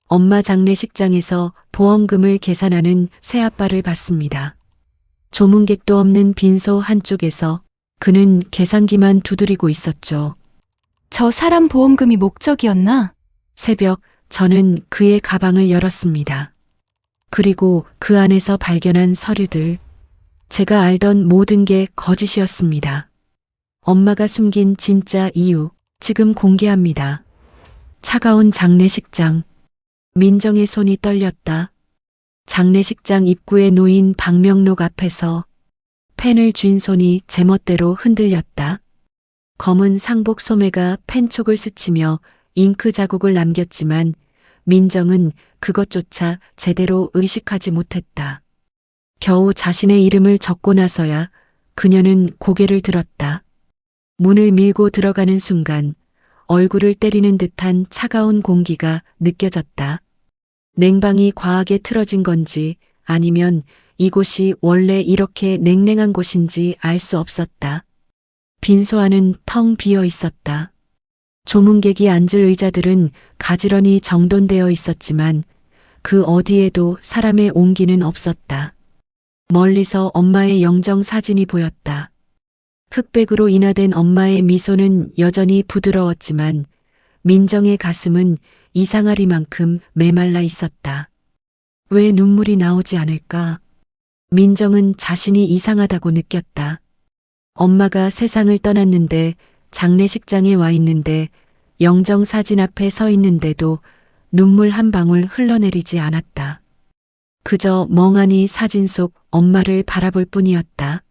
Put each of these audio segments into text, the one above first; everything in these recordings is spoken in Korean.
엄마 장례식장에서 보험금을 계산하는 새아빠를 봤습니다. 조문객도 없는 빈소 한쪽에서 그는 계산기만 두드리고 있었죠. 저 사람 보험금이 목적이었나? 새벽 저는 그의 가방을 열었습니다. 그리고 그 안에서 발견한 서류들. 제가 알던 모든 게 거짓이었습니다. 엄마가 숨긴 진짜 이유, 지금 공개합니다. 차가운 장례식장. 민정의 손이 떨렸다. 장례식장 입구에 놓인 방명록 앞에서 펜을 쥔 손이 제멋대로 흔들렸다. 검은 상복 소매가 펜촉을 스치며 잉크 자국을 남겼지만 민정은 그것조차 제대로 의식하지 못했다. 겨우 자신의 이름을 적고 나서야 그녀는 고개를 들었다. 문을 밀고 들어가는 순간 얼굴을 때리는 듯한 차가운 공기가 느껴졌다. 냉방이 과하게 틀어진 건지 아니면 이곳이 원래 이렇게 냉랭한 곳인지 알 수 없었다. 빈소 안은 텅 비어 있었다. 조문객이 앉을 의자들은 가지런히 정돈되어 있었지만 그 어디에도 사람의 온기는 없었다. 멀리서 엄마의 영정 사진이 보였다. 흑백으로 인화된 엄마의 미소는 여전히 부드러웠지만 민정의 가슴은 이상하리만큼 메말라 있었다. 왜 눈물이 나오지 않을까? 민정은 자신이 이상하다고 느꼈다. 엄마가 세상을 떠났는데 장례식장에 와 있는데 영정 사진 앞에 서 있는데도 눈물 한 방울 흘러내리지 않았다. 그저 멍하니 사진 속 엄마를 바라볼 뿐이었다.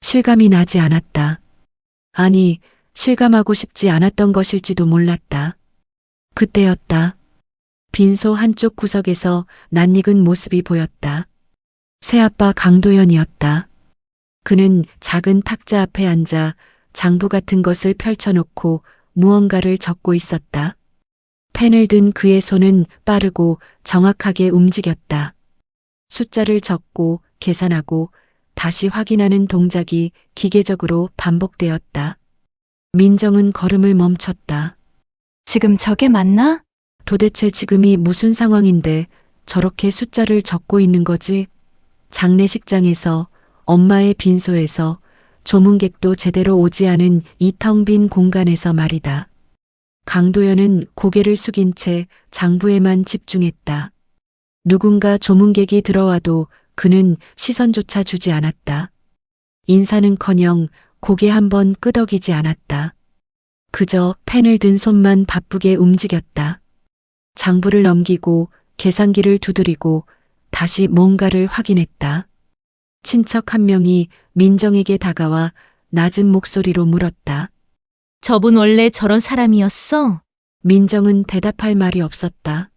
실감이 나지 않았다. 아니, 실감하고 싶지 않았던 것일지도 몰랐다. 그때였다. 빈소 한쪽 구석에서 낯익은 모습이 보였다. 새아빠 강도연이었다. 그는 작은 탁자 앞에 앉아 장부 같은 것을 펼쳐놓고 무언가를 적고 있었다. 펜을 든 그의 손은 빠르고 정확하게 움직였다. 숫자를 적고 계산하고 다시 확인하는 동작이 기계적으로 반복되었다. 민정은 걸음을 멈췄다. 지금 저게 맞나? 도대체 지금이 무슨 상황인데 저렇게 숫자를 적고 있는 거지? 장례식장에서, 엄마의 빈소에서, 조문객도 제대로 오지 않은 이 텅 빈 공간에서 말이다. 강도연은 고개를 숙인 채 장부에만 집중했다. 누군가 조문객이 들어와도 그는 시선조차 주지 않았다. 인사는커녕 고개 한번 끄덕이지 않았다. 그저 펜을 든 손만 바쁘게 움직였다. 장부를 넘기고 계산기를 두드리고 다시 뭔가를 확인했다. 친척 한 명이 민정에게 다가와 낮은 목소리로 물었다. 저분 원래 저런 사람이었어? 민정은 대답할 말이 없었다.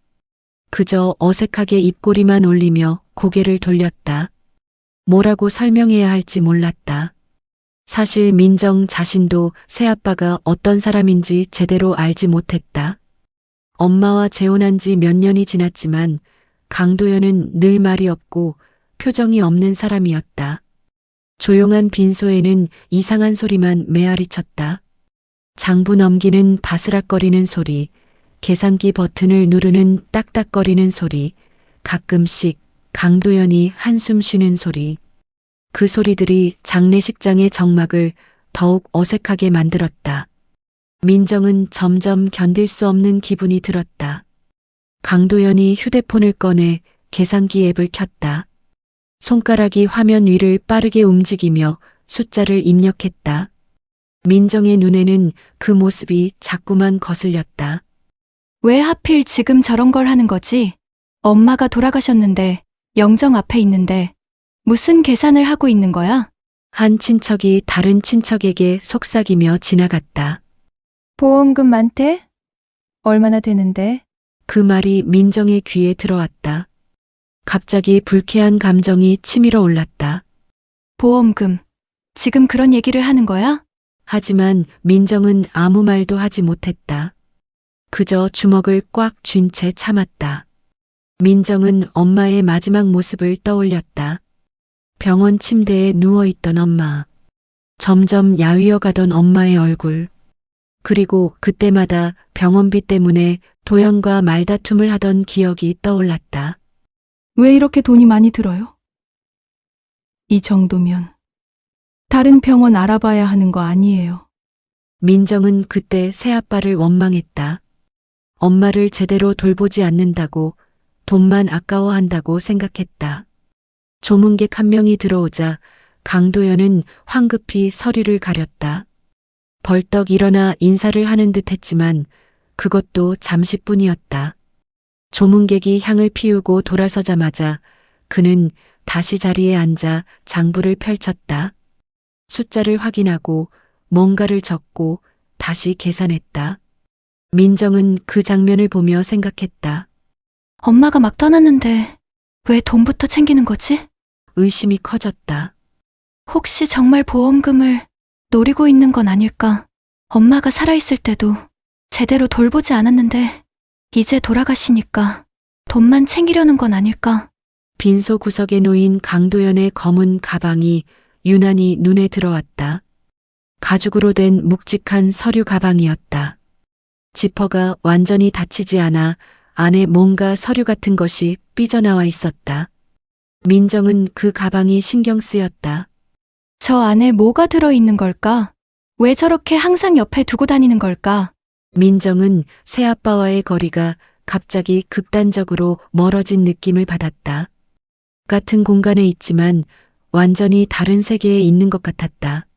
그저 어색하게 입꼬리만 올리며 고개를 돌렸다. 뭐라고 설명해야 할지 몰랐다. 사실 민정 자신도 새아빠가 어떤 사람인지 제대로 알지 못했다. 엄마와 재혼한 지 몇 년이 지났지만 강도연은 늘 말이 없고 표정이 없는 사람이었다. 조용한 빈소에는 이상한 소리만 메아리쳤다. 장부 넘기는 바스락거리는 소리, 계산기 버튼을 누르는 딱딱거리는 소리, 가끔씩 강도연이 한숨 쉬는 소리. 그 소리들이 장례식장의 정막을 더욱 어색하게 만들었다. 민정은 점점 견딜 수 없는 기분이 들었다. 강도연이 휴대폰을 꺼내 계산기 앱을 켰다. 손가락이 화면 위를 빠르게 움직이며 숫자를 입력했다. 민정의 눈에는 그 모습이 자꾸만 거슬렸다. 왜 하필 지금 저런 걸 하는 거지? 엄마가 돌아가셨는데, 영정 앞에 있는데, 무슨 계산을 하고 있는 거야? 한 친척이 다른 친척에게 속삭이며 지나갔다. 보험금 많대? 얼마나 되는데? 그 말이 민정의 귀에 들어왔다. 갑자기 불쾌한 감정이 치밀어 올랐다. 보험금. 지금 그런 얘기를 하는 거야? 하지만 민정은 아무 말도 하지 못했다. 그저 주먹을 꽉 쥔 채 참았다. 민정은 엄마의 마지막 모습을 떠올렸다. 병원 침대에 누워있던 엄마. 점점 야위어 가던 엄마의 얼굴. 그리고 그때마다 병원비 때문에 도연과 말다툼을 하던 기억이 떠올랐다. 왜 이렇게 돈이 많이 들어요? 이 정도면 다른 병원 알아봐야 하는 거 아니에요. 민정은 그때 새아빠를 원망했다. 엄마를 제대로 돌보지 않는다고, 돈만 아까워한다고 생각했다. 조문객 한 명이 들어오자 강도연은 황급히 서류를 가렸다. 벌떡 일어나 인사를 하는 듯 했지만 그것도 잠시뿐이었다. 조문객이 향을 피우고 돌아서자마자 그는 다시 자리에 앉아 장부를 펼쳤다. 숫자를 확인하고 뭔가를 적고 다시 계산했다. 민정은 그 장면을 보며 생각했다. 엄마가 막 떠났는데 왜 돈부터 챙기는 거지? 의심이 커졌다. 혹시 정말 보험금을 노리고 있는 건 아닐까? 엄마가 살아있을 때도 제대로 돌보지 않았는데 이제 돌아가시니까 돈만 챙기려는 건 아닐까? 빈소 구석에 놓인 강도연의 검은 가방이 유난히 눈에 들어왔다. 가죽으로 된 묵직한 서류 가방이었다. 지퍼가 완전히 닫히지 않아 안에 뭔가 서류 같은 것이 삐져나와 있었다. 민정은 그 가방이 신경 쓰였다. 저 안에 뭐가 들어있는 걸까? 왜 저렇게 항상 옆에 두고 다니는 걸까? 민정은 새아빠와의 거리가 갑자기 극단적으로 멀어진 느낌을 받았다. 같은 공간에 있지만 완전히 다른 세계에 있는 것 같았다.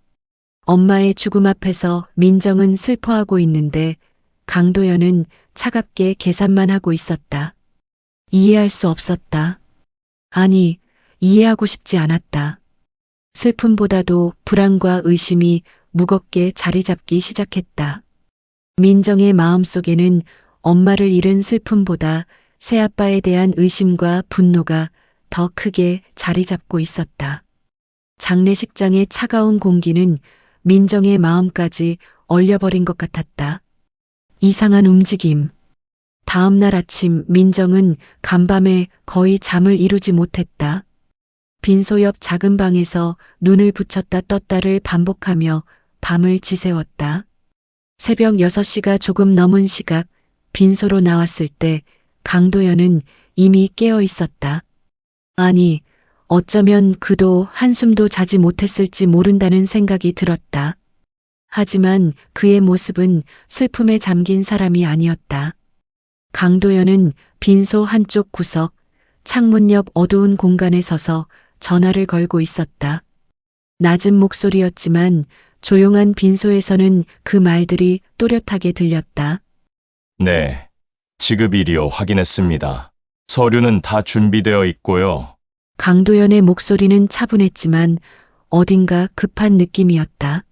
엄마의 죽음 앞에서 민정은 슬퍼하고 있는데 강도연은 차갑게 계산만 하고 있었다. 이해할 수 없었다. 아니, 이해하고 싶지 않았다. 슬픔보다도 불안과 의심이 무겁게 자리 잡기 시작했다. 민정의 마음속에는 엄마를 잃은 슬픔보다 새아빠에 대한 의심과 분노가 더 크게 자리 잡고 있었다. 장례식장의 차가운 공기는 민정의 마음까지 얼려버린 것 같았다. 이상한 움직임. 다음 날 아침 민정은 간밤에 거의 잠을 이루지 못했다. 빈소 옆 작은 방에서 눈을 붙였다 떴다를 반복하며 밤을 지새웠다. 새벽 6시가 조금 넘은 시각 빈소로 나왔을 때 강도연은 이미 깨어 있었다. 아니, 어쩌면 그도 한숨도 자지 못했을지 모른다는 생각이 들었다. 하지만 그의 모습은 슬픔에 잠긴 사람이 아니었다. 강도연은 빈소 한쪽 구석, 창문 옆 어두운 공간에 서서 전화를 걸고 있었다. 낮은 목소리였지만 조용한 빈소에서는 그 말들이 또렷하게 들렸다. 네, 지급일이요 확인했습니다. 서류는 다 준비되어 있고요. 강도연의 목소리는 차분했지만 어딘가 급한 느낌이었다.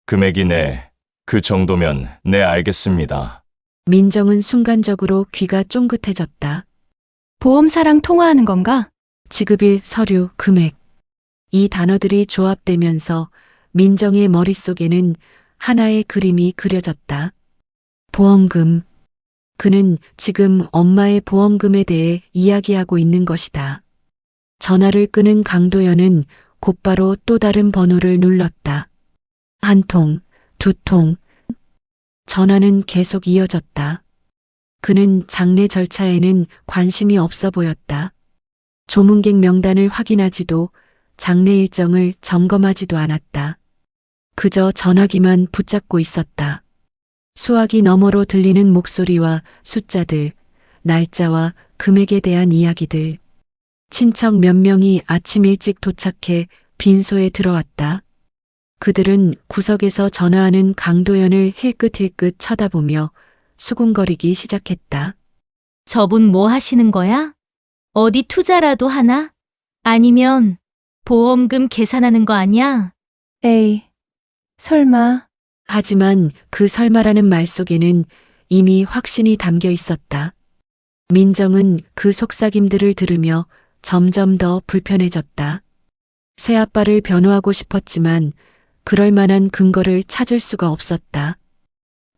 금액이 네, 그 정도면 네 알겠습니다. 민정은 순간적으로 귀가 쫑긋해졌다. 보험사랑 통화하는 건가? 지급일, 서류, 금액. 이 단어들이 조합되면서 민정의 머릿속에는 하나의 그림이 그려졌다. 보험금. 그는 지금 엄마의 보험금에 대해 이야기하고 있는 것이다. 전화를 끄는 강도연은 곧바로 또 다른 번호를 눌렀다. 한 통, 두 통. 전화는 계속 이어졌다. 그는 장례 절차에는 관심이 없어 보였다. 조문객 명단을 확인하지도 장례 일정을 점검하지도 않았다. 그저 전화기만 붙잡고 있었다. 수화기 너머로 들리는 목소리와 숫자들, 날짜와 금액에 대한 이야기들. 친척 몇 명이 아침 일찍 도착해 빈소에 들어왔다. 그들은 구석에서 전화하는 강도연을 힐끗힐끗 쳐다보며 수군거리기 시작했다. 저분 뭐 하시는 거야? 어디 투자라도 하나? 아니면 보험금 계산하는 거 아니야? 에이, 설마. 하지만 그 설마라는 말 속에는 이미 확신이 담겨 있었다. 민정은 그 속삭임들을 들으며 점점 더 불편해졌다. 새아빠를 변호하고 싶었지만 그럴 만한 근거를 찾을 수가 없었다.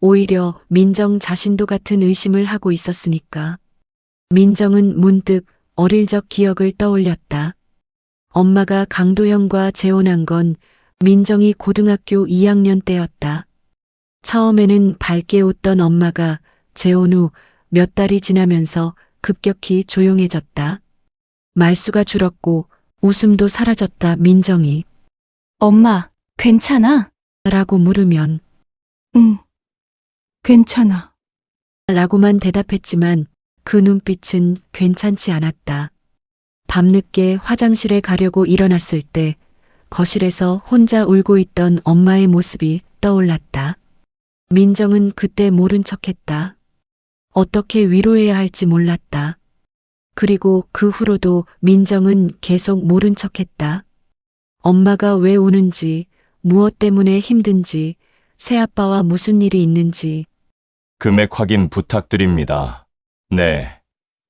오히려 민정 자신도 같은 의심을 하고 있었으니까. 민정은 문득 어릴 적 기억을 떠올렸다. 엄마가 강도연과 재혼한 건 민정이 고등학교 2학년 때였다. 처음에는 밝게 웃던 엄마가 재혼 후 몇 달이 지나면서 급격히 조용해졌다. 말수가 줄었고 웃음도 사라졌다. 민정이 엄마, 괜찮아? 라고 물으면 응, 괜찮아. 라고만 대답했지만 그 눈빛은 괜찮지 않았다. 밤늦게 화장실에 가려고 일어났을 때 거실에서 혼자 울고 있던 엄마의 모습이 떠올랐다. 민정은 그때 모른 척했다. 어떻게 위로해야 할지 몰랐다. 그리고 그 후로도 민정은 계속 모른 척했다. 엄마가 왜 우는지, 무엇 때문에 힘든지, 새아빠와 무슨 일이 있는지. 금액 확인 부탁드립니다. 네.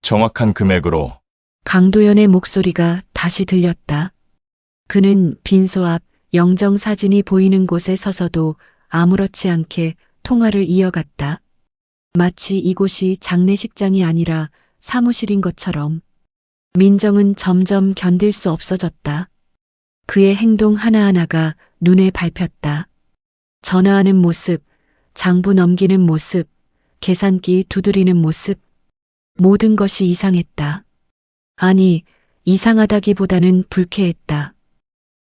정확한 금액으로. 강도연의 목소리가 다시 들렸다. 그는 빈소 앞 영정 사진이 보이는 곳에 서서도 아무렇지 않게 통화를 이어갔다. 마치 이곳이 장례식장이 아니라 사무실인 것처럼. 민정은 점점 견딜 수 없어졌다. 그의 행동 하나하나가 눈에 밟혔다. 전화하는 모습, 장부 넘기는 모습, 계산기 두드리는 모습. 모든 것이 이상했다. 아니, 이상하다기보다는 불쾌했다.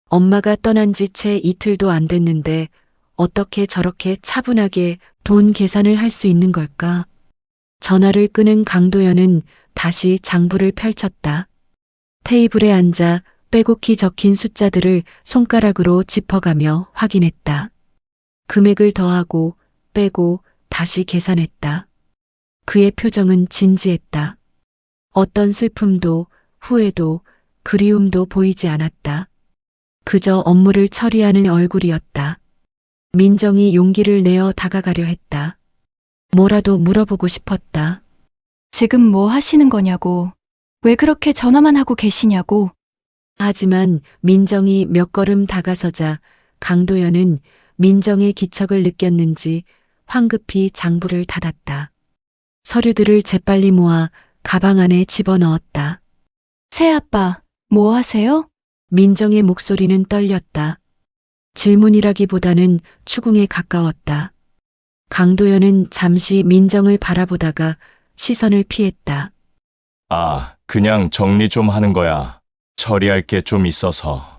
엄마가 떠난 지 채 이틀도 안 됐는데 어떻게 저렇게 차분하게 돈 계산을 할 수 있는 걸까? 전화를 끄는 강도연은 다시 장부를 펼쳤다. 테이블에 앉아 빼곡히 적힌 숫자들을 손가락으로 짚어가며 확인했다. 금액을 더하고 빼고 다시 계산했다. 그의 표정은 진지했다. 어떤 슬픔도 후회도 그리움도 보이지 않았다. 그저 업무를 처리하는 얼굴이었다. 민정이 용기를 내어 다가가려 했다. 뭐라도 물어보고 싶었다. 지금 뭐 하시는 거냐고. 왜 그렇게 전화만 하고 계시냐고. 하지만 민정이 몇 걸음 다가서자 강도연은 민정의 기척을 느꼈는지 황급히 장부를 닫았다. 서류들을 재빨리 모아 가방 안에 집어넣었다. 새아빠, 뭐 하세요? 민정의 목소리는 떨렸다. 질문이라기보다는 추궁에 가까웠다. 강도연은 잠시 민정을 바라보다가 시선을 피했다. 아, 그냥 정리 좀 하는 거야. 처리할 게 좀 있어서.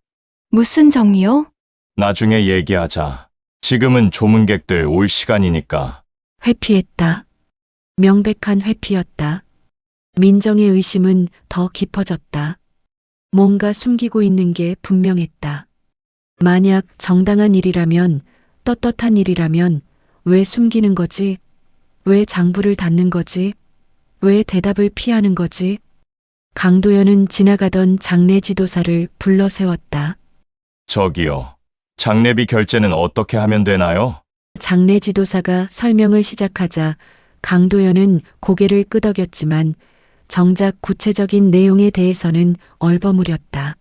무슨 정리요? 나중에 얘기하자. 지금은 조문객들 올 시간이니까. 회피했다. 명백한 회피였다. 민정의 의심은 더 깊어졌다. 뭔가 숨기고 있는 게 분명했다. 만약 정당한 일이라면, 떳떳한 일이라면 왜 숨기는 거지? 왜 장부를 닫는 거지? 왜 대답을 피하는 거지? 강도연은 지나가던 장례 지도사를 불러 세웠다. 저기요. 장례비 결제는 어떻게 하면 되나요? 장례 지도사가 설명을 시작하자 강도연은 고개를 끄덕였지만 정작 구체적인 내용에 대해서는 얼버무렸다.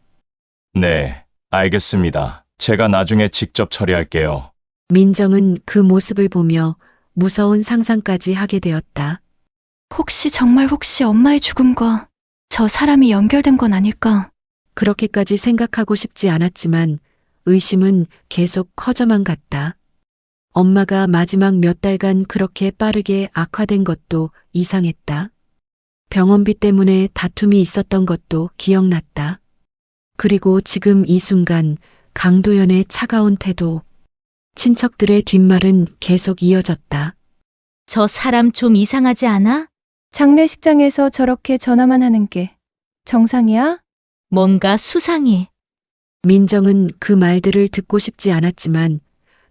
네, 알겠습니다. 제가 나중에 직접 처리할게요. 민정은 그 모습을 보며 무서운 상상까지 하게 되었다. 혹시 엄마의 죽음과 저 사람이 연결된 건 아닐까? 그렇게까지 생각하고 싶지 않았지만 의심은 계속 커져만 갔다. 엄마가 마지막 몇 달간 그렇게 빠르게 악화된 것도 이상했다. 병원비 때문에 다툼이 있었던 것도 기억났다. 그리고 지금 이 순간 강도연의 차가운 태도, 친척들의 뒷말은 계속 이어졌다. 저 사람 좀 이상하지 않아? 장례식장에서 저렇게 전화만 하는 게 정상이야? 뭔가 수상해. 민정은 그 말들을 듣고 싶지 않았지만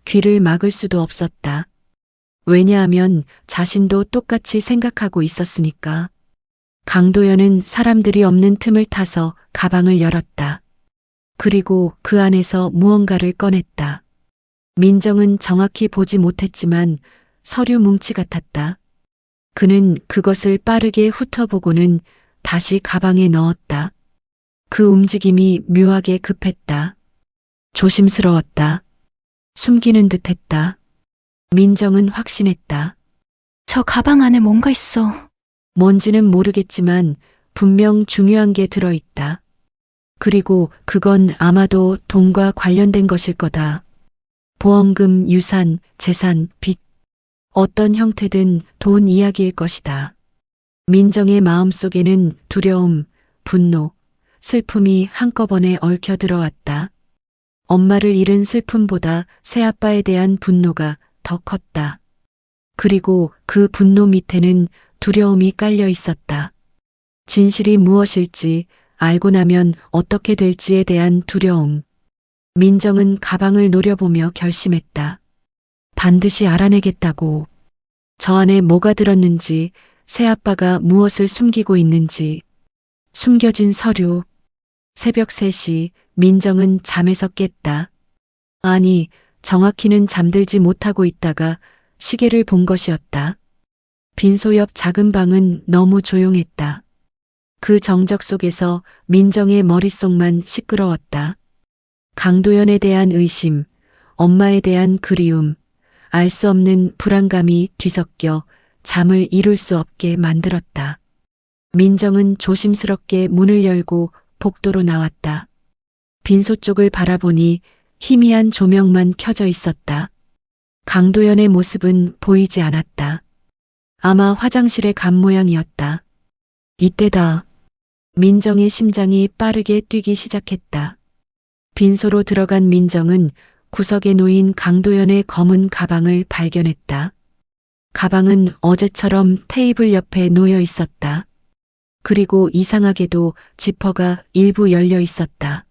귀를 막을 수도 없었다. 왜냐하면 자신도 똑같이 생각하고 있었으니까. 강도연은 사람들이 없는 틈을 타서 가방을 열었다. 그리고 그 안에서 무언가를 꺼냈다. 민정은 정확히 보지 못했지만 서류 뭉치 같았다. 그는 그것을 빠르게 훑어보고는 다시 가방에 넣었다. 그 움직임이 묘하게 급했다. 조심스러웠다. 숨기는 듯했다. 민정은 확신했다. 저 가방 안에 뭔가 있어. 뭔지는 모르겠지만 분명 중요한 게 들어있다. 그리고 그건 아마도 돈과 관련된 것일 거다. 보험금, 유산, 재산, 빚. 어떤 형태든 돈 이야기일 것이다. 민정의 마음속에는 두려움, 분노, 슬픔이 한꺼번에 얽혀 들어왔다. 엄마를 잃은 슬픔보다 새아빠에 대한 분노가 더 컸다. 그리고 그 분노 밑에는 두려움이 깔려 있었다. 진실이 무엇일지 알고 나면 어떻게 될지에 대한 두려움. 민정은 가방을 노려보며 결심했다. 반드시 알아내겠다고. 저 안에 뭐가 들었는지, 새아빠가 무엇을 숨기고 있는지. 숨겨진 서류. 새벽 3시 민정은 잠에서 깼다. 아니, 정확히는 잠들지 못하고 있다가 시계를 본 것이었다. 빈소 옆 작은 방은 너무 조용했다. 그 정적 속에서 민정의 머릿속만 시끄러웠다. 강도연에 대한 의심, 엄마에 대한 그리움, 알 수 없는 불안감이 뒤섞여 잠을 이룰 수 없게 만들었다. 민정은 조심스럽게 문을 열고 복도로 나왔다. 빈소 쪽을 바라보니 희미한 조명만 켜져 있었다. 강도연의 모습은 보이지 않았다. 아마 화장실에 간 모양이었다. 이때다. 민정의 심장이 빠르게 뛰기 시작했다. 빈소로 들어간 민정은 구석에 놓인 강도연의 검은 가방을 발견했다. 가방은 어제처럼 테이블 옆에 놓여 있었다. 그리고 이상하게도 지퍼가 일부 열려 있었다.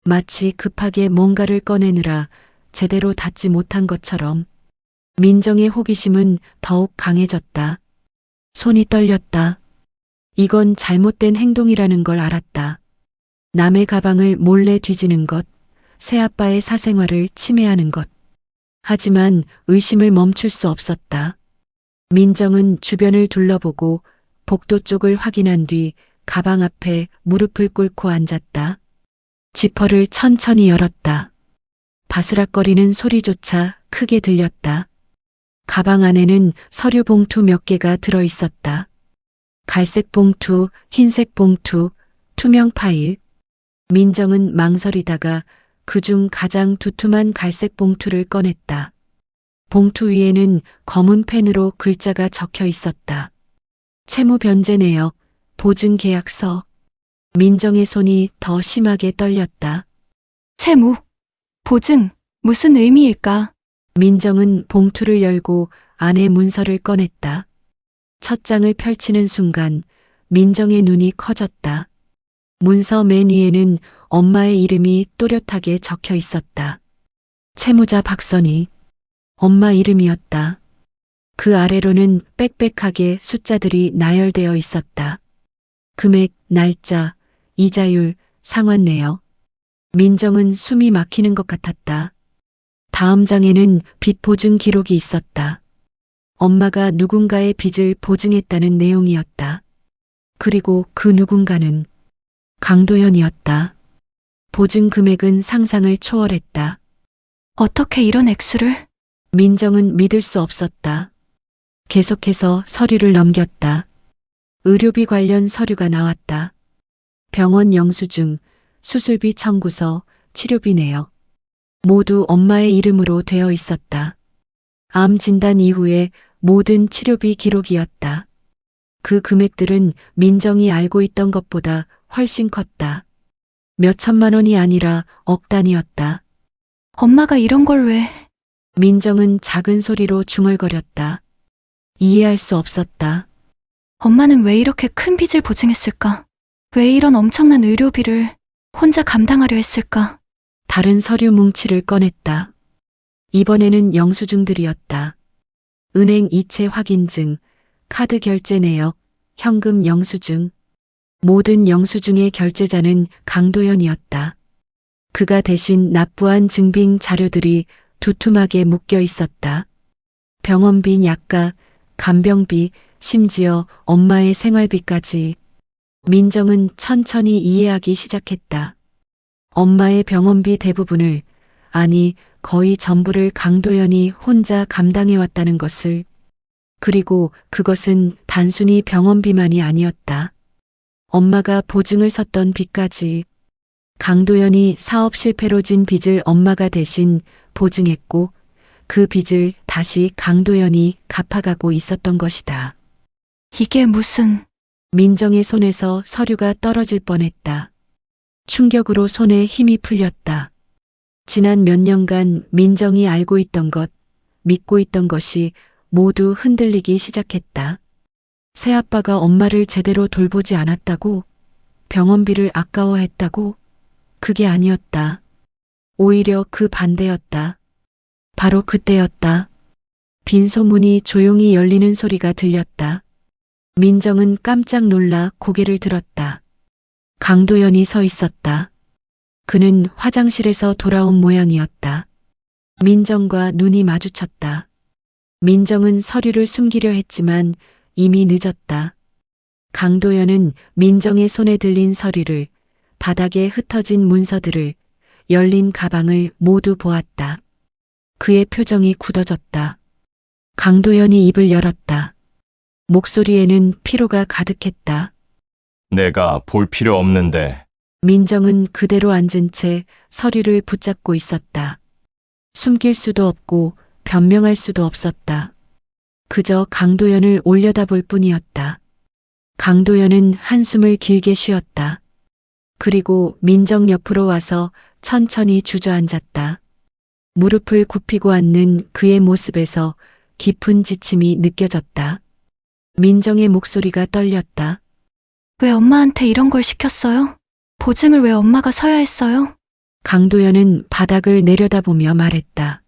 마치 급하게 뭔가를 꺼내느라 제대로 닫지 못한 것처럼. 민정의 호기심은 더욱 강해졌다. 손이 떨렸다. 이건 잘못된 행동이라는 걸 알았다. 남의 가방을 몰래 뒤지는 것, 새아빠의 사생활을 침해하는 것. 하지만 의심을 멈출 수 없었다. 민정은 주변을 둘러보고 복도 쪽을 확인한 뒤 가방 앞에 무릎을 꿇고 앉았다. 지퍼를 천천히 열었다. 바스락거리는 소리조차 크게 들렸다. 가방 안에는 서류 봉투 몇 개가 들어 있었다. 갈색 봉투, 흰색 봉투, 투명 파일. 민정은 망설이다가 그중 가장 두툼한 갈색 봉투를 꺼냈다. 봉투 위에는 검은 펜으로 글자가 적혀 있었다. 채무 변제 내역, 보증 계약서. 민정의 손이 더 심하게 떨렸다. 채무, 보증, 무슨 의미일까? 민정은 봉투를 열고 안에 문서를 꺼냈다. 첫 장을 펼치는 순간 민정의 눈이 커졌다. 문서 맨 위에는 엄마의 이름이 또렷하게 적혀 있었다. 채무자 박선희. 엄마 이름이었다. 그 아래로는 빽빽하게 숫자들이 나열되어 있었다. 금액, 날짜, 이자율, 상환 내역. 민정은 숨이 막히는 것 같았다. 다음 장에는 빚 보증 기록이 있었다. 엄마가 누군가의 빚을 보증했다는 내용이었다. 그리고 그 누군가는 강도연이었다. 보증 금액은 상상을 초월했다. 어떻게 이런 액수를? 민정은 믿을 수 없었다. 계속해서 서류를 넘겼다. 의료비 관련 서류가 나왔다. 병원 영수증, 수술비 청구서, 치료비 내역. 모두 엄마의 이름으로 되어 있었다. 암 진단 이후에 모든 치료비 기록이었다. 그 금액들은 민정이 알고 있던 것보다 훨씬 컸다. 몇 천만 원이 아니라 억 단위였다. 엄마가 이런 걸 왜? 민정은 작은 소리로 중얼거렸다. 이해할 수 없었다. 엄마는 왜 이렇게 큰 빚을 보증했을까? 왜 이런 엄청난 의료비를 혼자 감당하려 했을까? 다른 서류 뭉치를 꺼냈다. 이번에는 영수증들이었다. 은행 이체 확인증, 카드 결제 내역, 현금 영수증. 모든 영수증의 결제자는 강도연이었다. 그가 대신 납부한 증빙 자료들이 두툼하게 묶여 있었다. 병원비, 약가, 간병비, 심지어 엄마의 생활비까지. 민정은 천천히 이해하기 시작했다. 엄마의 병원비 대부분을, 아니 거의 전부를 강도연이 혼자 감당해왔다는 것을. 그리고 그것은 단순히 병원비만이 아니었다. 엄마가 보증을 섰던 빚까지. 강도연이 사업 실패로 진 빚을 엄마가 대신 보증했고 그 빚을 다시 강도연이 갚아가고 있었던 것이다. 이게 무슨, 민정의 손에서 서류가 떨어질 뻔했다. 충격으로 손에 힘이 풀렸다. 지난 몇 년간 민정이 알고 있던 것, 믿고 있던 것이 모두 흔들리기 시작했다. 새아빠가 엄마를 제대로 돌보지 않았다고, 병원비를 아까워했다고, 그게 아니었다. 오히려 그 반대였다. 바로 그때였다. 빈소문이 조용히 열리는 소리가 들렸다. 민정은 깜짝 놀라 고개를 들었다. 강도연이 서 있었다. 그는 화장실에서 돌아온 모양이었다. 민정과 눈이 마주쳤다. 민정은 서류를 숨기려 했지만 이미 늦었다. 강도연은 민정의 손에 들린 서류를, 바닥에 흩어진 문서들을, 열린 가방을 모두 보았다. 그의 표정이 굳어졌다. 강도연이 입을 열었다. 목소리에는 피로가 가득했다. 내가 볼 필요 없는데. 민정은 그대로 앉은 채 서류를 붙잡고 있었다. 숨길 수도 없고 변명할 수도 없었다. 그저 강도연을 올려다볼 뿐이었다. 강도연은 한숨을 길게 쉬었다. 그리고 민정 옆으로 와서 천천히 주저앉았다. 무릎을 굽히고 앉는 그의 모습에서 깊은 지침이 느껴졌다. 민정의 목소리가 떨렸다. 왜 엄마한테 이런 걸 시켰어요? 보증을 왜 엄마가 서야 했어요? 강도연은 바닥을 내려다보며 말했다.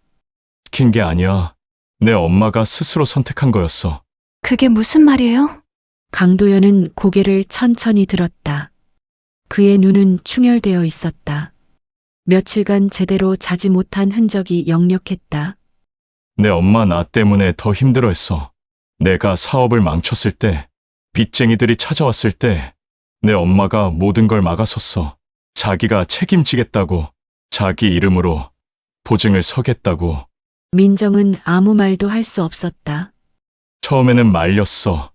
시킨 게 아니야. 내 엄마가 스스로 선택한 거였어. 그게 무슨 말이에요? 강도연은 고개를 천천히 들었다. 그의 눈은 충혈되어 있었다. 며칠간 제대로 자지 못한 흔적이 역력했다. 내 엄마 나 때문에 더 힘들어했어. 내가 사업을 망쳤을 때, 빚쟁이들이 찾아왔을 때, 내 엄마가 모든 걸 막아섰어. 자기가 책임지겠다고, 자기 이름으로 보증을 서겠다고. 민정은 아무 말도 할 수 없었다. 처음에는 말렸어.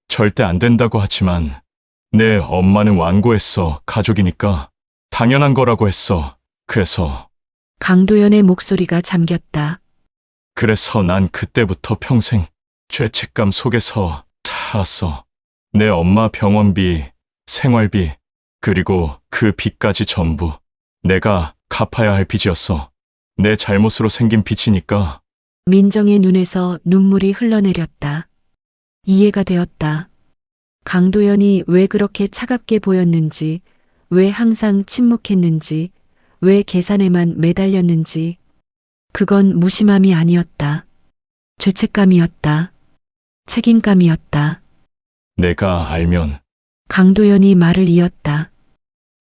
절대 안 된다고 하지만 내 엄마는 완고했어. 가족이니까 당연한 거라고 했어. 그래서 강도연의 목소리가 잠겼다. 난 그때부터 평생 죄책감 속에서 살았어. 내 엄마 병원비, 생활비, 그리고 그 빚까지 전부 내가 갚아야 할 빚이었어. 내 잘못으로 생긴 빚이니까. 민정의 눈에서 눈물이 흘러내렸다. 이해가 되었다. 강도연이 왜 그렇게 차갑게 보였는지, 왜 항상 침묵했는지, 왜 계산에만 매달렸는지. 그건 무심함이 아니었다. 죄책감이었다. 책임감이었다. 내가 알면, 강도연이 말을 이었다.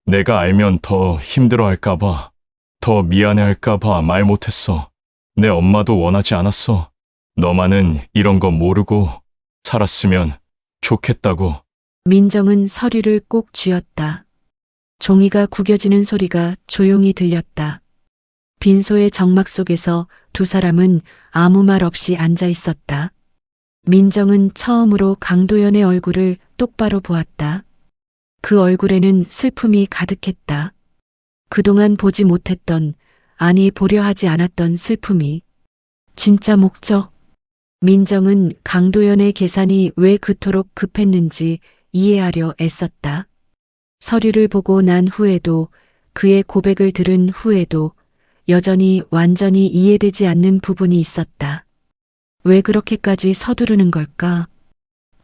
내가 알면 더 힘들어할까봐, 더 미안해할까봐 말 못했어. 내 엄마도 원하지 않았어. 너만은 이런 거 모르고 살았으면 좋겠다고. 민정은 서류를 꼭 쥐었다. 종이가 구겨지는 소리가 조용히 들렸다. 빈소의 정막 속에서 두 사람은 아무 말 없이 앉아 있었다. 민정은 처음으로 강도연의 얼굴을 똑바로 보았다. 그 얼굴에는 슬픔이 가득했다. 그동안 보지 못했던, 아니 보려 하지 않았던 슬픔이. 진짜 목적. 민정은 강도연의 계산이 왜 그토록 급했는지 이해하려 애썼다. 서류를 보고 난 후에도, 그의 고백을 들은 후에도 여전히 완전히 이해되지 않는 부분이 있었다. 왜 그렇게까지 서두르는 걸까?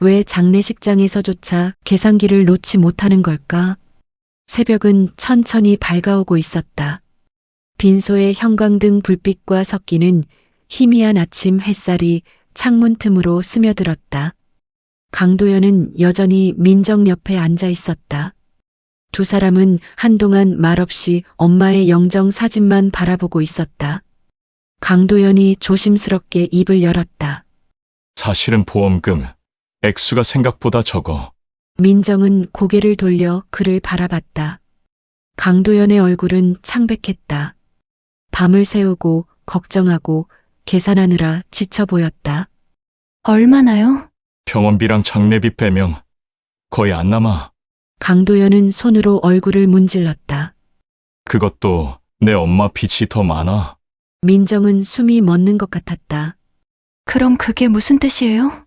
왜 장례식장에서조차 계산기를 놓지 못하는 걸까? 새벽은 천천히 밝아오고 있었다. 빈소의 형광등 불빛과 섞이는 희미한 아침 햇살이 창문 틈으로 스며들었다. 강도연은 여전히 민정 옆에 앉아 있었다. 두 사람은 한동안 말없이 엄마의 영정 사진만 바라보고 있었다. 강도연이 조심스럽게 입을 열었다. 사실은 보험금, 액수가 생각보다 적어. 민정은 고개를 돌려 그를 바라봤다. 강도연의 얼굴은 창백했다. 밤을 새우고 걱정하고 계산하느라 지쳐 보였다. 얼마나요? 병원비랑 장례비 빼면 거의 안 남아. 강도연은 손으로 얼굴을 문질렀다. 그것도 내 엄마 빚이 더 많아. 민정은 숨이 멎는 것 같았다. 그럼 그게 무슨 뜻이에요?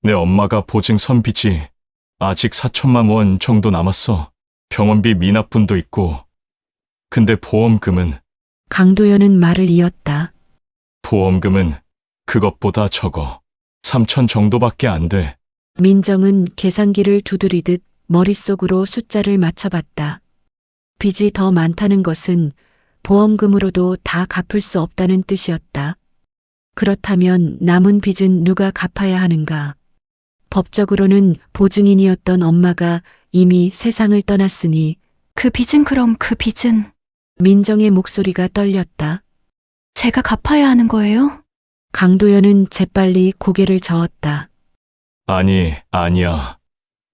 내 엄마가 보증 선 빚이 아직 4천만 원 정도 남았어. 병원비 미납분도 있고. 근데 보험금은 강도연은 말을 이었다. 보험금은 그것보다 적어. 3천 정도밖에 안 돼. 민정은 계산기를 두드리듯 머릿속으로 숫자를 맞춰봤다. 빚이 더 많다는 것은 보험금으로도 다 갚을 수 없다는 뜻이었다. 그렇다면 남은 빚은 누가 갚아야 하는가? 법적으로는 보증인이었던 엄마가 이미 세상을 떠났으니 그 빚은 그럼 그 빚은 민정의 목소리가 떨렸다. 제가 갚아야 하는 거예요? 강도연은 재빨리 고개를 저었다. 아니, 아니야.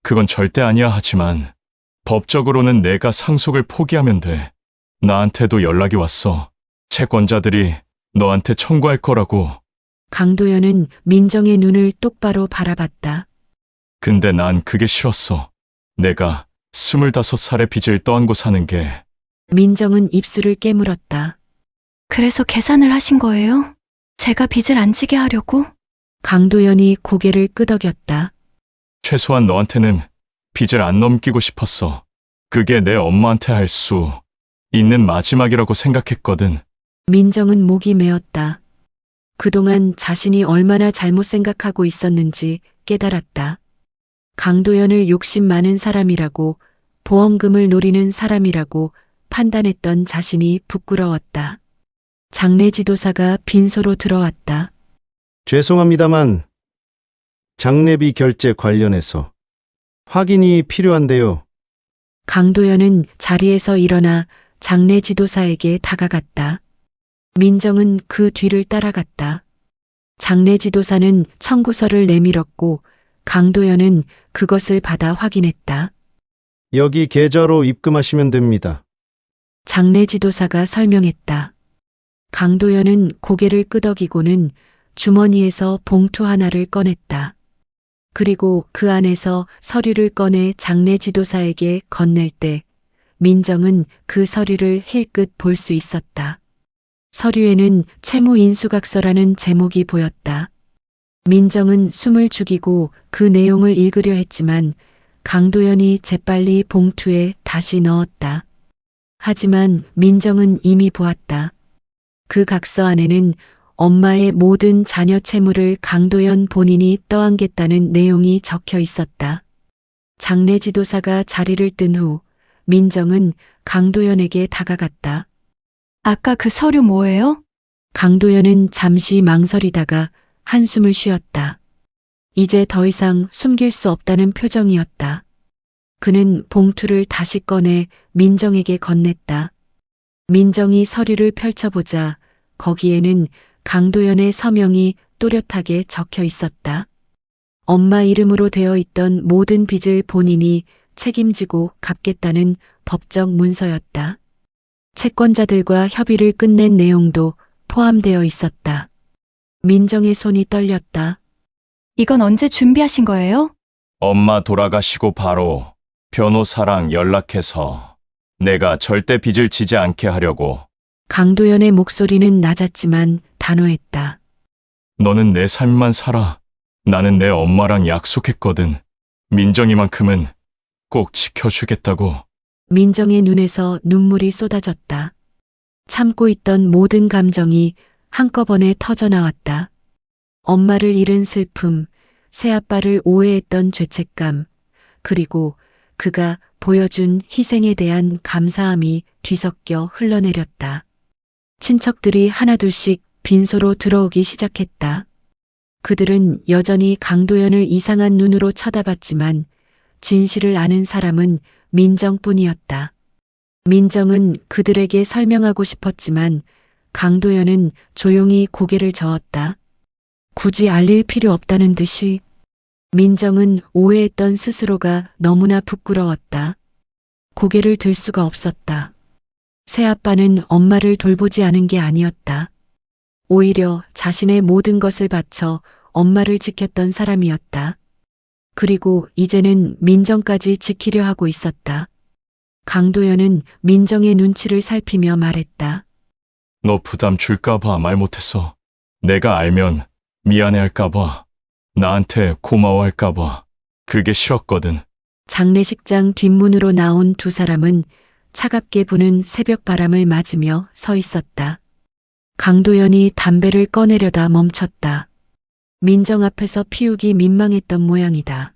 그건 절대 아니야 하지만 법적으로는 내가 상속을 포기하면 돼. 나한테도 연락이 왔어. 채권자들이 너한테 청구할 거라고. 강도연은 민정의 눈을 똑바로 바라봤다. 근데 난 그게 싫었어. 내가 25살의 빚을 떠안고 사는 게 민정은 입술을 깨물었다. 그래서 계산을 하신 거예요? 제가 빚을 안 지게 하려고? 강도연이 고개를 끄덕였다. 최소한 너한테는 빚을 안 넘기고 싶었어. 그게 내 엄마한테 할 수 있는 마지막이라고 생각했거든. 민정은 목이 메었다. 그동안 자신이 얼마나 잘못 생각하고 있었는지 깨달았다. 강도연을 욕심 많은 사람이라고, 보험금을 노리는 사람이라고 판단했던 자신이 부끄러웠다. 장례지도사가 빈소로 들어왔다. 죄송합니다만 장례비 결제 관련해서 확인이 필요한데요. 강도연은 자리에서 일어나 장례지도사에게 다가갔다. 민정은 그 뒤를 따라갔다. 장례지도사는 청구서를 내밀었고 강도연은 그것을 받아 확인했다. 여기 계좌로 입금하시면 됩니다. 장례지도사가 설명했다. 강도연은 고개를 끄덕이고는 주머니에서 봉투 하나를 꺼냈다. 그리고 그 안에서 서류를 꺼내 장례지도사에게 건넬 때 민정은 그 서류를 힐끗 볼 수 있었다. 서류에는 채무인수각서라는 제목이 보였다. 민정은 숨을 죽이고 그 내용을 읽으려 했지만 강도연이 재빨리 봉투에 다시 넣었다. 하지만 민정은 이미 보았다. 그 각서 안에는 엄마의 모든 자녀 채무를 강도연 본인이 떠안겠다는 내용이 적혀 있었다. 장례지도사가 자리를 뜬 후 민정은 강도연에게 다가갔다. 아까 그 서류 뭐예요? 강도연은 잠시 망설이다가 한숨을 쉬었다. 이제 더 이상 숨길 수 없다는 표정이었다. 그는 봉투를 다시 꺼내 민정에게 건넸다. 민정이 서류를 펼쳐보자 거기에는 강도연의 서명이 또렷하게 적혀 있었다. 엄마 이름으로 되어 있던 모든 빚을 본인이 책임지고 갚겠다는 법적 문서였다. 채권자들과 협의를 끝낸 내용도 포함되어 있었다. 민정의 손이 떨렸다. 이건 언제 준비하신 거예요? 엄마 돌아가시고 바로 변호사랑 연락해서 내가 절대 빚을 지지 않게 하려고. 강도연의 목소리는 낮았지만 단호했다. 너는 내 삶만 살아. 나는 내 엄마랑 약속했거든. 민정이만큼은 꼭 지켜주겠다고. 민정의 눈에서 눈물이 쏟아졌다. 참고 있던 모든 감정이 한꺼번에 터져나왔다. 엄마를 잃은 슬픔, 새아빠를 오해했던 죄책감, 그리고 그가 보여준 희생에 대한 감사함이 뒤섞여 흘러내렸다. 친척들이 하나둘씩 빈소로 들어오기 시작했다. 그들은 여전히 강도연을 이상한 눈으로 쳐다봤지만 진실을 아는 사람은 민정뿐이었다. 민정은 그들에게 설명하고 싶었지만 강도연은 조용히 고개를 저었다. 굳이 알릴 필요 없다는 듯이. 민정은 오해했던 스스로가 너무나 부끄러웠다. 고개를 들 수가 없었다. 새아빠는 엄마를 돌보지 않은 게 아니었다. 오히려 자신의 모든 것을 바쳐 엄마를 지켰던 사람이었다. 그리고 이제는 민정까지 지키려 하고 있었다. 강도연은 민정의 눈치를 살피며 말했다. 너 부담 줄까봐 말 못했어. 내가 알면 미안해할까봐, 나한테 고마워할까봐 그게 싫었거든. 장례식장 뒷문으로 나온 두 사람은 차갑게 부는 새벽 바람을 맞으며 서 있었다. 강도연이 담배를 꺼내려다 멈췄다. 민정 앞에서 피우기 민망했던 모양이다.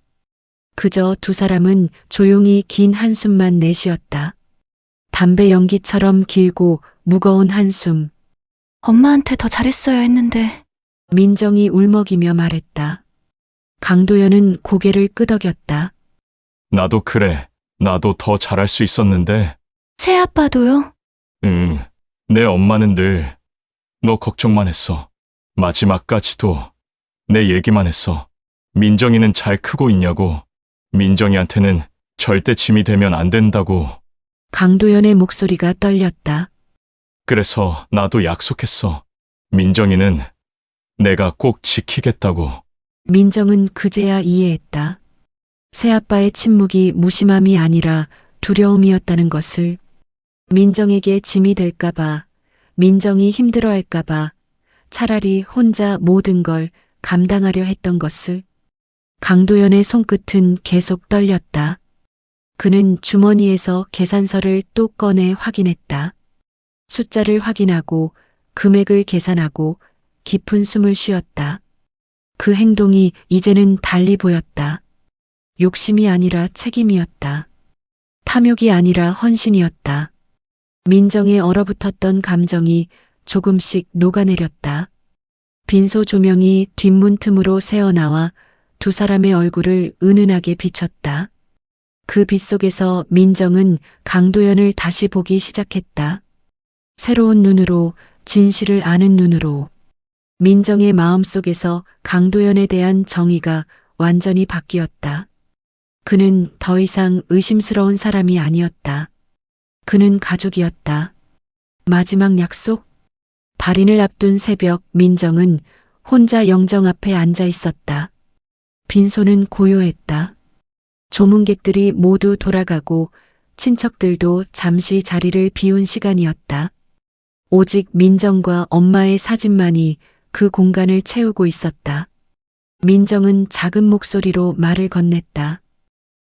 그저 두 사람은 조용히 긴 한숨만 내쉬었다. 담배 연기처럼 길고 무거운 한숨. 엄마한테 더 잘했어야 했는데. 민정이 울먹이며 말했다. 강도연은 고개를 끄덕였다. 나도 그래. 나도 더 잘할 수 있었는데. 새아빠도요? 응. 내 엄마는 늘 너 걱정만 했어. 마지막까지도 내 얘기만 했어. 민정이는 잘 크고 있냐고. 민정이한테는 절대 짐이 되면 안 된다고. 강도연의 목소리가 떨렸다. 그래서 나도 약속했어. 민정이는 내가 꼭 지키겠다고. 민정은 그제야 이해했다. 새아빠의 침묵이 무심함이 아니라 두려움이었다는 것을. 민정에게 짐이 될까봐, 민정이 힘들어할까봐 차라리 혼자 모든 걸 감당하려 했던 것을. 강도연의 손끝은 계속 떨렸다. 그는 주머니에서 계산서를 또 꺼내 확인했다. 숫자를 확인하고 금액을 계산하고 깊은 숨을 쉬었다. 그 행동이 이제는 달리 보였다. 욕심이 아니라 책임이었다. 탐욕이 아니라 헌신이었다. 민정에 얼어붙었던 감정이 조금씩 녹아내렸다. 빈소 조명이 뒷문 틈으로 새어나와 두 사람의 얼굴을 은은하게 비췄다. 그 빛 속에서 민정은 강도연을 다시 보기 시작했다. 새로운 눈으로, 진실을 아는 눈으로. 민정의 마음 속에서 강도연에 대한 정의가 완전히 바뀌었다. 그는 더 이상 의심스러운 사람이 아니었다. 그는 가족이었다. 마지막 약속? 발인을 앞둔 새벽, 민정은 혼자 영정 앞에 앉아 있었다. 빈소는 고요했다. 조문객들이 모두 돌아가고 친척들도 잠시 자리를 비운 시간이었다. 오직 민정과 엄마의 사진만이 그 공간을 채우고 있었다. 민정은 작은 목소리로 말을 건넸다.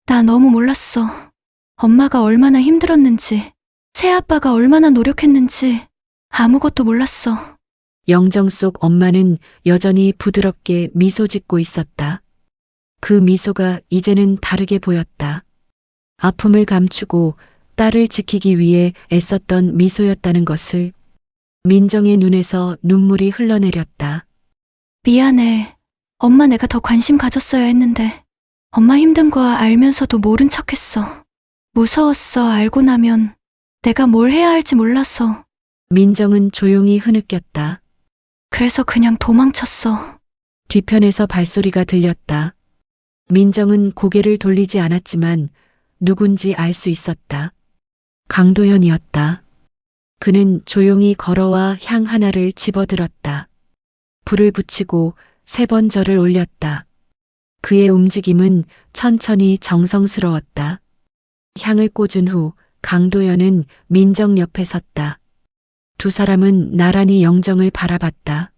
나 너무 몰랐어. 엄마가 얼마나 힘들었는지, 새아빠가 얼마나 노력했는지 아무것도 몰랐어. 영정 속 엄마는 여전히 부드럽게 미소 짓고 있었다. 그 미소가 이제는 다르게 보였다. 아픔을 감추고 딸을 지키기 위해 애썼던 미소였다는 것을. 민정의 눈에서 눈물이 흘러내렸다. 미안해. 엄마 내가 더 관심 가졌어야 했는데. 엄마 힘든 거 알면서도 모른 척했어. 무서웠어. 알고 나면 내가 뭘 해야 할지 몰라서. 민정은 조용히 흐느꼈다. 그래서 그냥 도망쳤어. 뒤편에서 발소리가 들렸다. 민정은 고개를 돌리지 않았지만 누군지 알 수 있었다. 강도연이었다. 그는 조용히 걸어와 향 하나를 집어들었다. 불을 붙이고 3번 절을 올렸다. 그의 움직임은 천천히 정성스러웠다. 향을 꽂은 후 강도연은 민정 옆에 섰다. 두 사람은 나란히 영정을 바라봤다.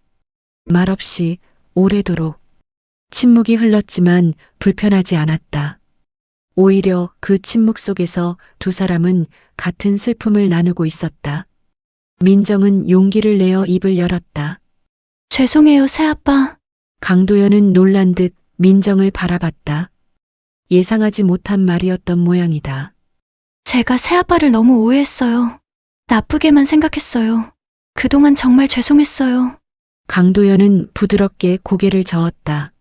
말없이 오래도록. 침묵이 흘렀지만 불편하지 않았다. 오히려 그 침묵 속에서 두 사람은 같은 슬픔을 나누고 있었다. 민정은 용기를 내어 입을 열었다. 죄송해요, 새아빠. 강도연은 놀란 듯 민정을 바라봤다. 예상하지 못한 말이었던 모양이다. 제가 새아빠를 너무 오해했어요. 나쁘게만 생각했어요. 그동안 정말 죄송했어요. 강도연은 부드럽게 고개를 저었다.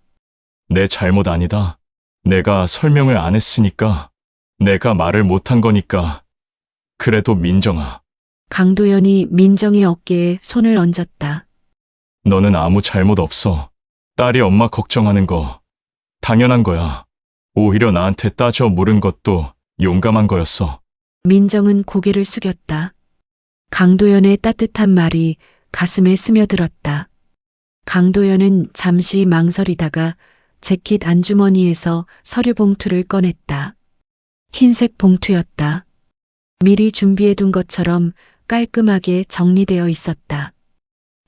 내 잘못 아니다. 내가 설명을 안 했으니까. 내가 말을 못한 거니까. 그래도 민정아. 강도연이 민정의 어깨에 손을 얹었다. 너는 아무 잘못 없어. 딸이 엄마 걱정하는 거 당연한 거야. 오히려 나한테 따져 물은 것도 용감한 거였어. 민정은 고개를 숙였다. 강도연의 따뜻한 말이 가슴에 스며들었다. 강도연은 잠시 망설이다가 재킷 안주머니에서 서류 봉투를 꺼냈다. 흰색 봉투였다. 미리 준비해둔 것처럼 깔끔하게 정리되어 있었다.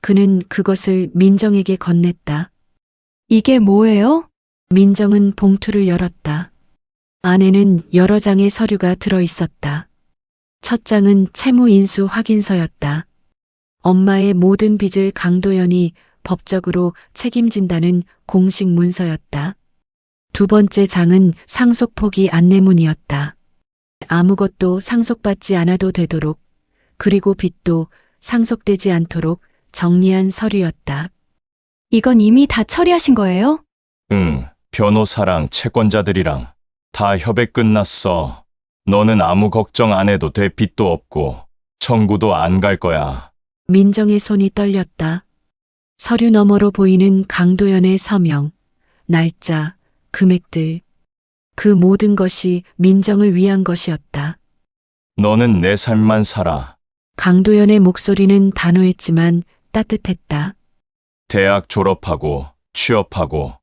그는 그것을 민정에게 건넸다. 이게 뭐예요? 민정은 봉투를 열었다. 안에는 여러 장의 서류가 들어 있었다. 첫 장은 채무인수 확인서였다. 엄마의 모든 빚을 강도연이 법적으로 책임진다는 공식 문서였다. 두 번째 장은 상속 포기 안내문이었다. 아무것도 상속받지 않아도 되도록, 그리고 빚도 상속되지 않도록 정리한 서류였다. 이건 이미 다 처리하신 거예요? 응, 변호사랑 채권자들이랑 다 협의 끝났어. 너는 아무 걱정 안 해도 돼. 빚도 없고 청구도 안 갈 거야. 민정의 손이 떨렸다. 서류 너머로 보이는 강도연의 서명, 날짜, 금액들. 그 모든 것이 민정을 위한 것이었다. 너는 내 삶만 살아. 강도연의 목소리는 단호했지만 따뜻했다. 대학 졸업하고 취업하고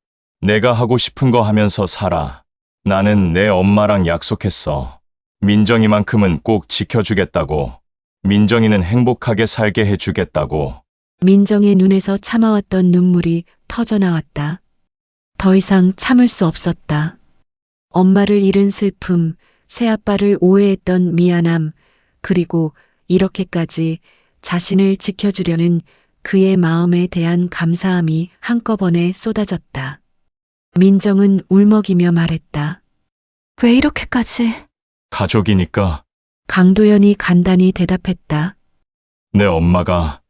내가 하고 싶은 거 하면서 살아. 나는 내 엄마랑 약속했어. 민정이만큼은 꼭 지켜주겠다고. 민정이는 행복하게 살게 해주겠다고. 민정의 눈에서 참아왔던 눈물이 터져나왔다. 더 이상 참을 수 없었다. 엄마를 잃은 슬픔, 새아빠를 오해했던 미안함, 그리고 이렇게까지 자신을 지켜주려는 그의 마음에 대한 감사함이 한꺼번에 쏟아졌다. 민정은 울먹이며 말했다. 왜 이렇게까지? 가족이니까. 강도연이 간단히 대답했다. 내 엄마가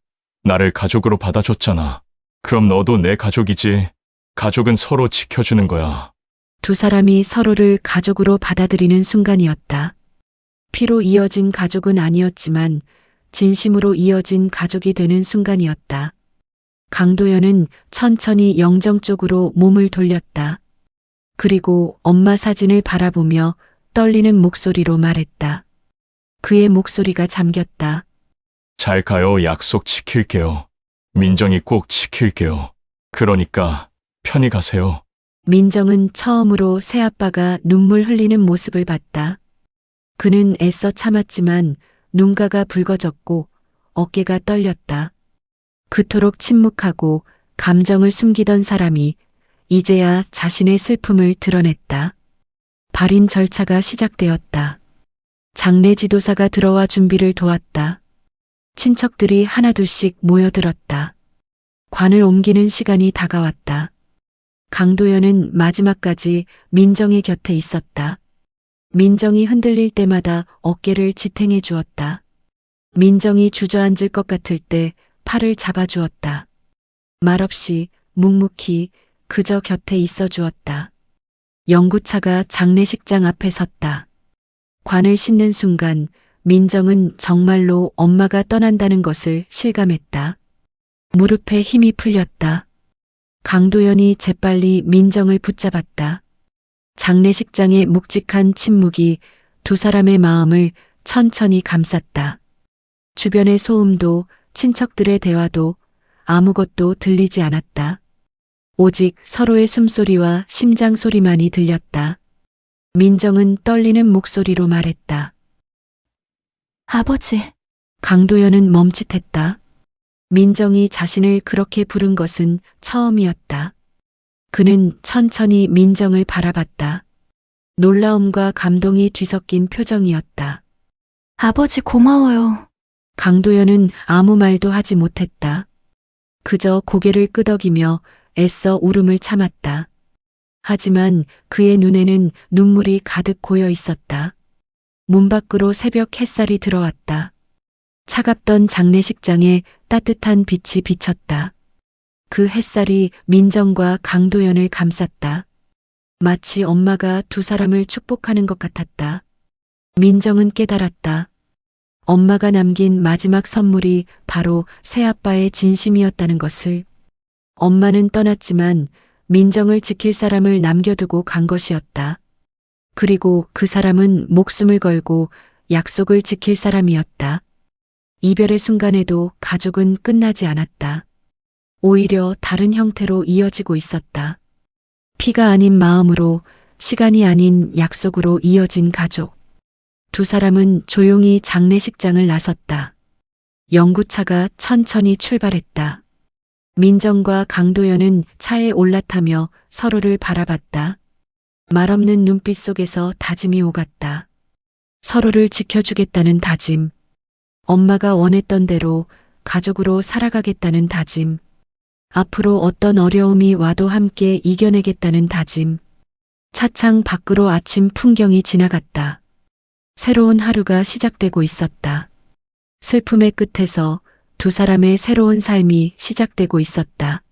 나를 가족으로 받아줬잖아. 그럼 너도 내 가족이지. 가족은 서로 지켜주는 거야. 두 사람이 서로를 가족으로 받아들이는 순간이었다. 피로 이어진 가족은 아니었지만 진심으로 이어진 가족이 되는 순간이었다. 강도연은 천천히 영정 쪽으로 몸을 돌렸다. 그리고 엄마 사진을 바라보며 떨리는 목소리로 말했다. 그의 목소리가 잠겼다. 잘 가요. 약속 지킬게요. 민정이 꼭 지킬게요. 그러니까 편히 가세요. 민정은 처음으로 새아빠가 눈물 흘리는 모습을 봤다. 그는 애써 참았지만 눈가가 붉어졌고 어깨가 떨렸다. 그토록 침묵하고 감정을 숨기던 사람이 이제야 자신의 슬픔을 드러냈다. 발인 절차가 시작되었다. 장례 지도사가 들어와 준비를 도왔다. 친척들이 하나둘씩 모여들었다. 관을 옮기는 시간이 다가왔다. 강도연은 마지막까지 민정의 곁에 있었다. 민정이 흔들릴 때마다 어깨를 지탱해 주었다. 민정이 주저앉을 것 같을 때 팔을 잡아주었다. 말없이 묵묵히 그저 곁에 있어 주었다. 영구차가 장례식장 앞에 섰다. 관을 싣는 순간 민정은 정말로 엄마가 떠난다는 것을 실감했다. 무릎에 힘이 풀렸다. 강도연이 재빨리 민정을 붙잡았다. 장례식장의 묵직한 침묵이 두 사람의 마음을 천천히 감쌌다. 주변의 소음도 친척들의 대화도 아무것도 들리지 않았다. 오직 서로의 숨소리와 심장 소리만이 들렸다. 민정은 떨리는 목소리로 말했다. 아버지, 강도연은 멈칫했다. 민정이 자신을 그렇게 부른 것은 처음이었다. 그는 천천히 민정을 바라봤다. 놀라움과 감동이 뒤섞인 표정이었다. 아버지 고마워요. 강도연은 아무 말도 하지 못했다. 그저 고개를 끄덕이며 애써 울음을 참았다. 하지만 그의 눈에는 눈물이 가득 고여 있었다. 문 밖으로 새벽 햇살이 들어왔다. 차갑던 장례식장에 따뜻한 빛이 비쳤다. 그 햇살이 민정과 강도연을 감쌌다. 마치 엄마가 두 사람을 축복하는 것 같았다. 민정은 깨달았다. 엄마가 남긴 마지막 선물이 바로 새아빠의 진심이었다는 것을. 엄마는 떠났지만 민정을 지킬 사람을 남겨두고 간 것이었다. 그리고 그 사람은 목숨을 걸고 약속을 지킬 사람이었다. 이별의 순간에도 가족은 끝나지 않았다. 오히려 다른 형태로 이어지고 있었다. 피가 아닌 마음으로, 시간이 아닌 약속으로 이어진 가족. 두 사람은 조용히 장례식장을 나섰다. 영구차가 천천히 출발했다. 민정과 강도연은 차에 올라타며 서로를 바라봤다. 말없는 눈빛 속에서 다짐이 오갔다. 서로를 지켜주겠다는 다짐. 엄마가 원했던 대로 가족으로 살아가겠다는 다짐. 앞으로 어떤 어려움이 와도 함께 이겨내겠다는 다짐. 차창 밖으로 아침 풍경이 지나갔다. 새로운 하루가 시작되고 있었다. 슬픔의 끝에서 두 사람의 새로운 삶이 시작되고 있었다.